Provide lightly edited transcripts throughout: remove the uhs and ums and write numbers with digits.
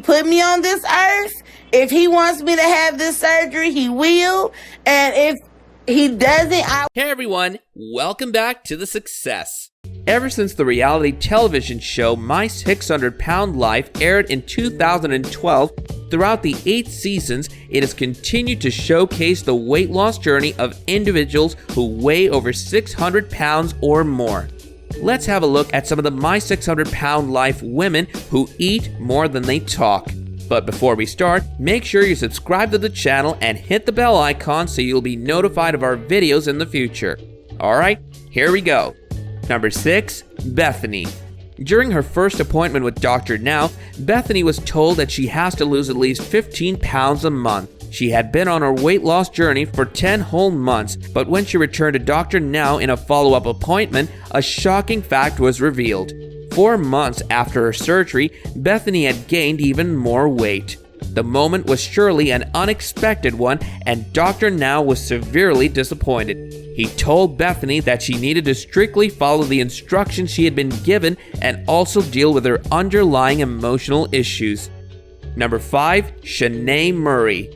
put me on this earth. If he wants me to have this surgery, he will. And if he doesn't, Hey everyone, welcome back to The Success. Ever since the reality television show My 600 Pound Life aired in 2012, throughout the 8 seasons, it has continued to showcase the weight loss journey of individuals who weigh over 600 pounds or more. Let's have a look at some of the My 600 Pound Life women who eat more than they talk. But before we start, make sure you subscribe to the channel and hit the bell icon so you'll be notified of our videos in the future. Alright, here we go. Number 6. Bethany. During her first appointment with Dr. Now, Bethany was told that she has to lose at least 15 pounds a month. She had been on her weight loss journey for 10 whole months, but when she returned to Dr. Now in a follow-up appointment, a shocking fact was revealed. 4 months after her surgery, Bethany had gained even more weight. The moment was surely an unexpected one, and Dr. Now was severely disappointed. He told Bethany that she needed to strictly follow the instructions she had been given and also deal with her underlying emotional issues. Number 5. Shanae Murray.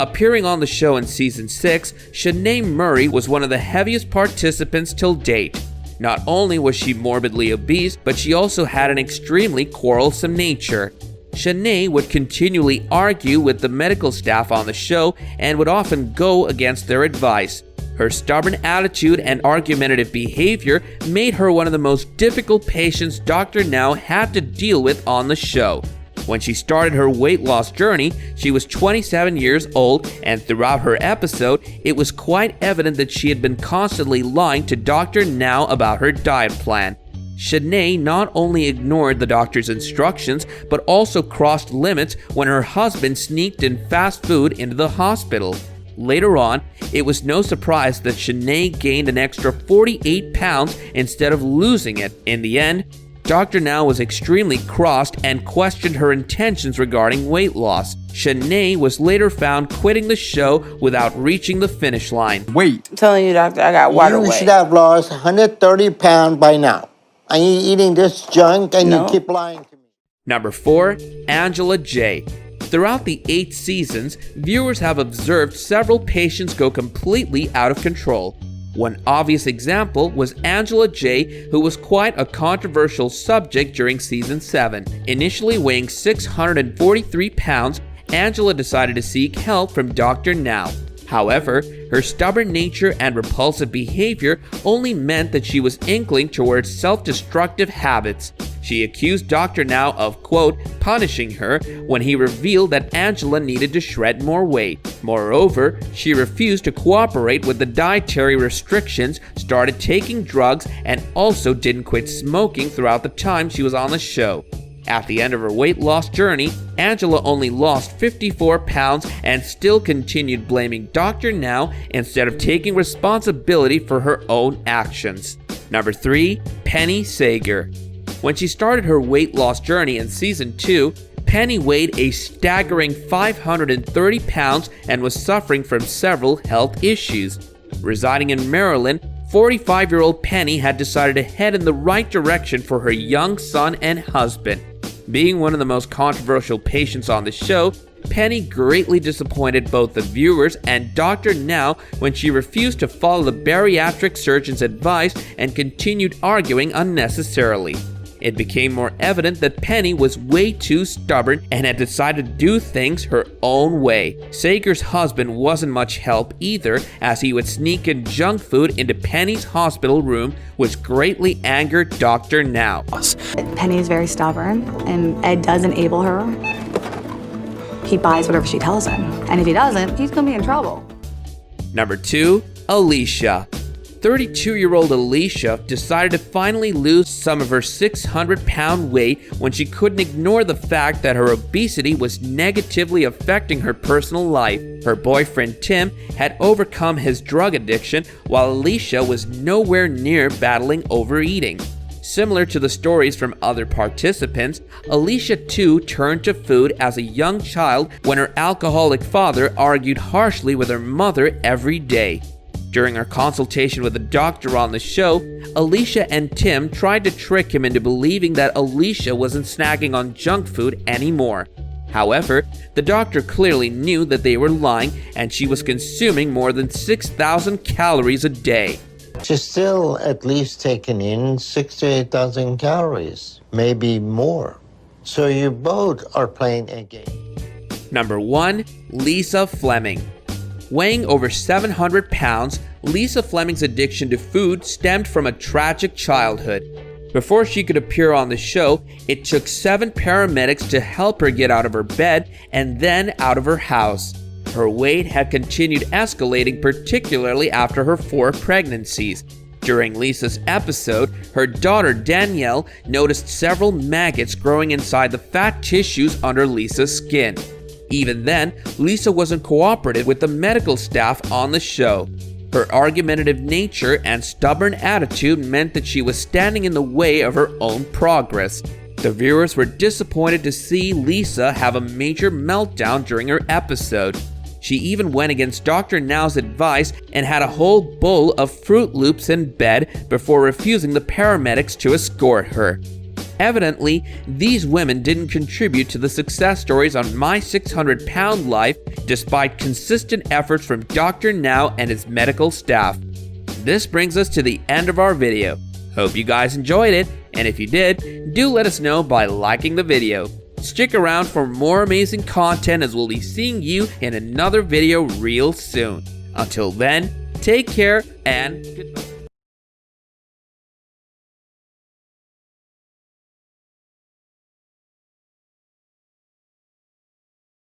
Appearing on the show in Season 6, Shanae Murray was one of the heaviest participants till date. Not only was she morbidly obese, but she also had an extremely quarrelsome nature. Shanae would continually argue with the medical staff on the show and would often go against their advice. Her stubborn attitude and argumentative behavior made her one of the most difficult patients Dr. Now had to deal with on the show. When she started her weight loss journey, she was 27 years old, and throughout her episode, it was quite evident that she had been constantly lying to Dr. Now about her diet plan. Shanae not only ignored the doctor's instructions, but also crossed limits when her husband sneaked in fast food into the hospital. Later on, it was no surprise that Shanae gained an extra 48 pounds instead of losing it. In the end, Dr. Now was extremely crossed and questioned her intentions regarding weight loss. Shanae was later found quitting the show without reaching the finish line. Wait. I'm telling you, doctor, I got water weight. You should have lost 130 pounds by now. Are you eating this junk and No. you keep lying to me? Number 4. Angela J. Throughout the 8 seasons, viewers have observed several patients go completely out of control. One obvious example was Angela J, who was quite a controversial subject during Season 7. Initially weighing 643 pounds, Angela decided to seek help from Dr. Now. However, her stubborn nature and repulsive behavior only meant that she was inkling towards self-destructive habits. She accused Dr. Now of, quote, punishing her when he revealed that Angela needed to shred more weight. Moreover, she refused to cooperate with the dietary restrictions, started taking drugs, and also didn't quit smoking throughout the time she was on the show. At the end of her weight loss journey, Angela only lost 54 pounds and still continued blaming Dr. Now instead of taking responsibility for her own actions. Number 3. Penny Sager. When she started her weight loss journey in Season 2, Penny weighed a staggering 530 pounds and was suffering from several health issues. Residing in Maryland, 45-year-old Penny had decided to head in the right direction for her young son and husband. Being one of the most controversial patients on the show, Penny greatly disappointed both the viewers and Dr. Now when she refused to follow the bariatric surgeon's advice and continued arguing unnecessarily. It became more evident that Penny was way too stubborn and had decided to do things her own way. Sager's husband wasn't much help either, as he would sneak in junk food into Penny's hospital room, which greatly angered Dr. Now. Penny is very stubborn, and Ed does enable her. He buys whatever she tells him, and if he doesn't, he's gonna be in trouble. Number 2. Alicia. 32-year-old Alicia decided to finally lose some of her 600-pound weight when she couldn't ignore the fact that her obesity was negatively affecting her personal life. Her boyfriend Tim had overcome his drug addiction, while Alicia was nowhere near battling overeating. Similar to the stories from other participants, Alicia too turned to food as a young child when her alcoholic father argued harshly with her mother every day. During her consultation with a doctor on the show, Alicia and Tim tried to trick him into believing that Alicia wasn't snacking on junk food anymore. However, the doctor clearly knew that they were lying, and she was consuming more than 6,000 calories a day. She's still at least taking in 6,000 to 8,000 calories, maybe more. So you both are playing a game. Number 1. Lisa Fleming. Weighing over 700 pounds, Lisa Fleming's addiction to food stemmed from a tragic childhood. Before she could appear on the show, it took 7 paramedics to help her get out of her bed and then out of her house. Her weight had continued escalating, particularly after her 4 pregnancies. During Lisa's episode, her daughter Danielle noticed several maggots growing inside the fat tissues under Lisa's skin. Even then, Lisa wasn't cooperative with the medical staff on the show. Her argumentative nature and stubborn attitude meant that she was standing in the way of her own progress. The viewers were disappointed to see Lisa have a major meltdown during her episode. She even went against Dr. Now's advice and had a whole bowl of Fruit Loops in bed before refusing the paramedics to escort her. Evidently, these women didn't contribute to the success stories on My 600 Pound Life despite consistent efforts from Dr. Now and his medical staff. This brings us to the end of our video. Hope you guys enjoyed it, and if you did, do let us know by liking the video. Stick around for more amazing content as we'll be seeing you in another video real soon. Until then, take care and goodbye.